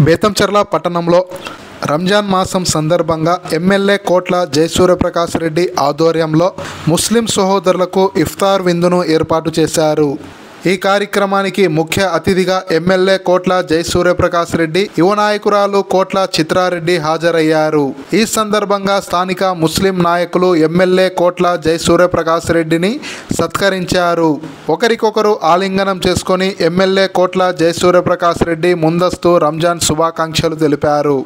బేతంచెర్ల పట్టణంలో రంజాన్ మాసం సందర్భంగా ఎమ్మెల్యే కోట్ల జయసూర్యప్రకాష్ రెడ్డి ఆధ్వర్యంలో ముస్లిం సహోదరులకు ఇఫ్తార్ విందును ఏర్పాటు చేశారు. ఈ కార్యక్రమానికి ముఖ్య అతిథిగా ఎమ్మెల్యే కోట్ల జయసూర్యప్రకాష్ రెడ్డి, యువ నాయకురాలు కోట్ల చిత్రారెడ్డి హాజరయ్యారు. ఈ సందర్భంగా స్థానిక ముస్లిం నాయకులు ఎమ్మెల్యే కోట్ల జయసూర్యప్రకాష్ రెడ్డిని సత్కరించారు. ఒకరికొకరు ఆలింగనం చేసుకొని ఎమ్మెల్యే కోట్ల జయసూర్యప్రకాష్ రెడ్డి ముందస్తు రంజాన్ శుభాకాంక్షలు తెలిపారు.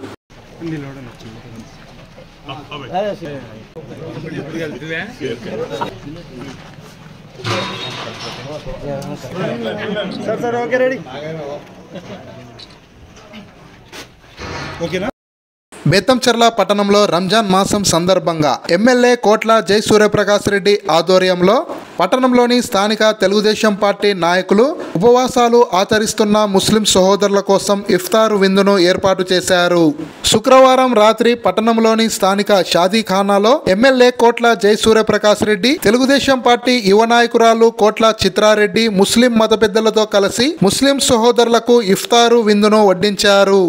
सर ओके रेडी ओकेना బేతంచెర్ల పట్టణంలో రంజాన్ మాసం సందర్భంగా ఎమ్మెల్యే కోట్ల జయసూర్యప్రకాష్ రెడ్డి ఆధ్వర్యంలో పట్టణంలోని స్థానిక తెలుగుదేశం పార్టీ నాయకులు ఉపవాసాలు ఆచరిస్తున్న ముస్లిం సహోదరుల కోసం ఇఫ్తారు విందును ఏర్పాటు చేశారు. శుక్రవారం రాత్రి పట్టణంలోని స్థానిక షాదీఖానాలో ఎమ్మెల్యే కోట్ల జయసూర్యప్రకాష్ రెడ్డి, తెలుగుదేశం పార్టీ యువ నాయకురాలు కోట్ల చిత్రారెడ్డి ముస్లిం మత పెద్దలతో కలిసి ముస్లిం సహోదరులకు ఇఫ్తారు విందును వడ్డించారు.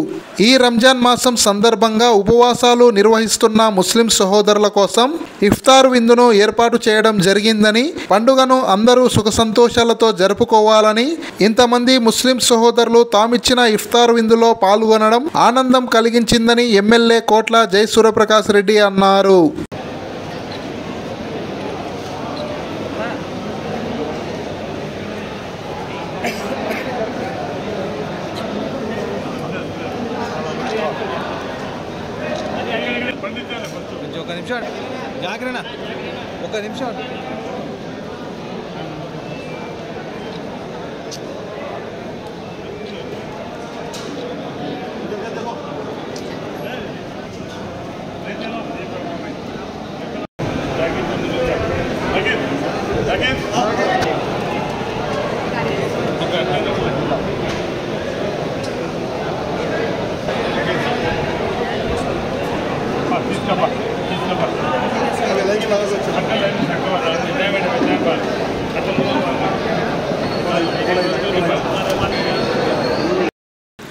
ఈ రంజాన్ మాసం సందర్భంగా ఉపవాసాలు నిర్వహిస్తున్న ముస్లిం సహోదరుల కోసం ఇఫ్తార్ విందును ఏర్పాటు చేయడం జరిగిందని, పండుగను అందరూ సుఖ సంతోషాలతో జరుపుకోవాలని, ఇంతమంది ముస్లిం సహోదరులు తామిచ్చిన ఇఫ్తార్ విందులో పాల్గొనడం ఆనందం కలిగించిందని ఎమ్మెల్యే కోట్ల జయసూర్యప్రకాష్ రెడ్డి అన్నారు. ఒక నిమిషం జాగ్రత్త ఒక నిమిషం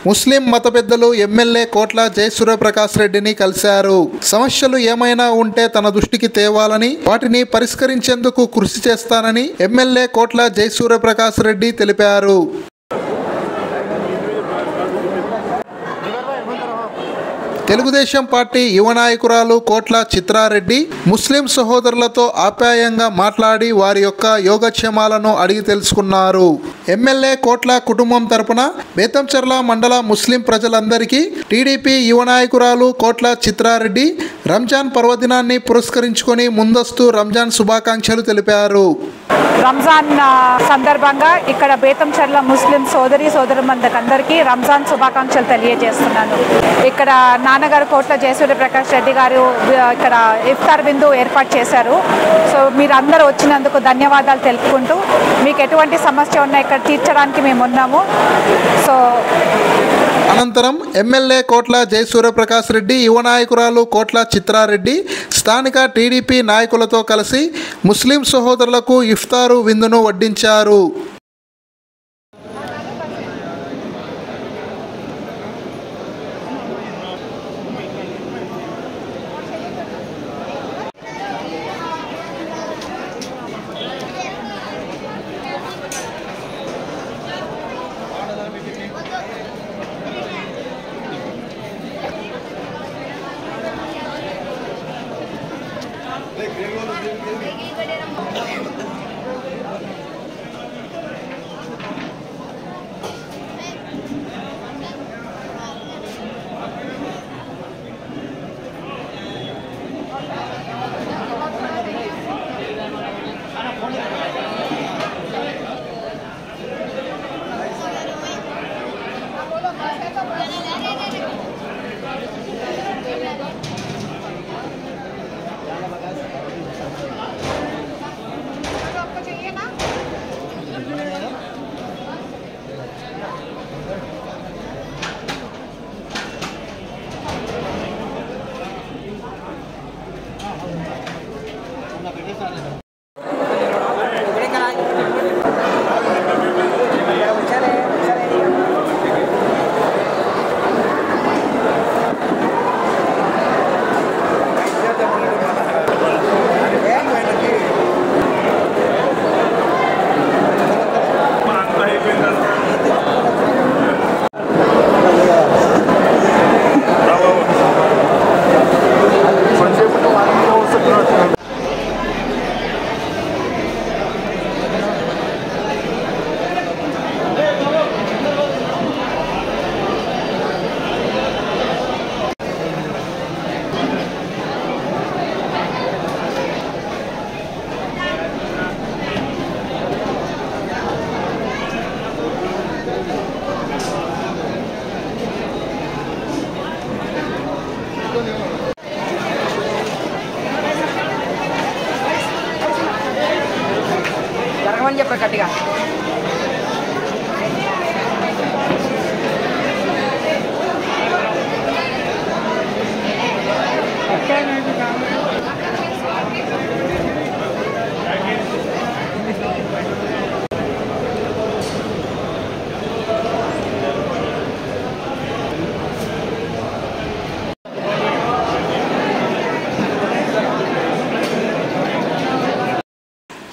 ముస్లిం మత పెద్దలు ఎమ్మెల్యే కోట్ల జయసూర్యప్రకాష్ రెడ్డిని కలిశారు. సమస్యలు ఏమైనా ఉంటే తన దృష్టికి తేవాలని, వాటిని పరిష్కరించేందుకు కృషి చేస్తానని ఎమ్మెల్యే కోట్ల జయసూర్యప్రకాష్ రెడ్డి తెలిపారు. తెలుగుదేశం పార్టీ యువ నాయకురాలు కోట్ల చిత్రారెడ్డి ముస్లిం సహోదరులతో ఆప్యాయంగా మాట్లాడి వారి యొక్క యోగక్షేమాలను అడిగి తెలుసుకున్నారు. ఎమ్మెల్యే కోట్ల కుటుంబం తరపున బేతంచెర్ల మండల ముస్లిం ప్రజలందరికీ టీడీపీ యువ నాయకురాలు కోట్ల చిత్రారెడ్డి రంజాన్ పర్వదినాన్ని పురస్కరించుకొని ముందస్తు రంజాన్ శుభాకాంక్షలు తెలిపారు. రంజాన్ సందర్భంగా ఇక్కడ బేతంచెర్ల ముస్లిం సోదరులందరికీ రంజాన్ శుభాకాంక్షలు తెలియజేస్తున్నాను. ఇక్కడ నాన్నగారు కోట్ల జయసూర్యప్రకాష్ రెడ్డి గారు ఇక్కడ ఇఫ్తార్ విందు ఏర్పాటు చేశారు. సో మీరు అందరూ వచ్చినందుకు ధన్యవాదాలు తెలుపుకుంటూ, మీకు ఎటువంటి సమస్య ఉన్నా ఇక్కడ తీర్చడానికి మేము ఉన్నాము. సో అనంతరం ఎమ్మెల్యే కోట్ల జయసూర్యప్రకాష్ రెడ్డి, యువ నాయకురాలు కోట్ల చిత్రారెడ్డి స్థానిక టీడీపీ నాయకులతో కలిసి ముస్లిం సహోదరులకు ఇఫ్తారు విందును వడ్డించారు.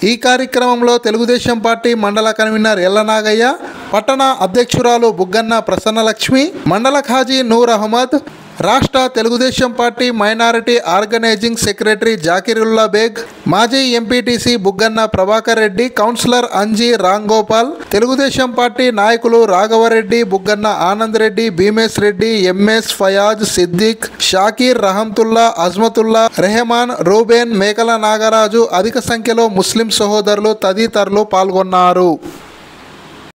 ఈ కార్యక్రమంలో తెలుగుదేశం పార్టీ మండల కన్వీనర్ ఎల్లనాగయ్య, పట్టణ అధ్యక్షురాలు బుగ్గన్న ప్రసన్నలక్ష్మి, మండల ఖాజీ నూర్ అహ్మద్, రాష్ట్ర Telugu Desam party minority organizing secretary Zakirullah Baig, మాజీ MPTC Buggana Prabhakar Reddy, councillor Anji Ramgopal, Telugu Desam party నాయకులు రాఘవరెడ్డి, బుగ్గన్న ఆనంద్ రెడ్డి, భీమేశ్ రెడ్డి, ఎంఎస్ ఫయాజ్, సిద్దిక్, షాకీర్, రహంతుల్లా, అజ్మతుల్లా, రెహమాన్, రూబేన్, మేకల నాగరాజు, అధిక సంఖ్యలో ముస్లిం సహోదరులు తదితరులు పాల్గొన్నారు.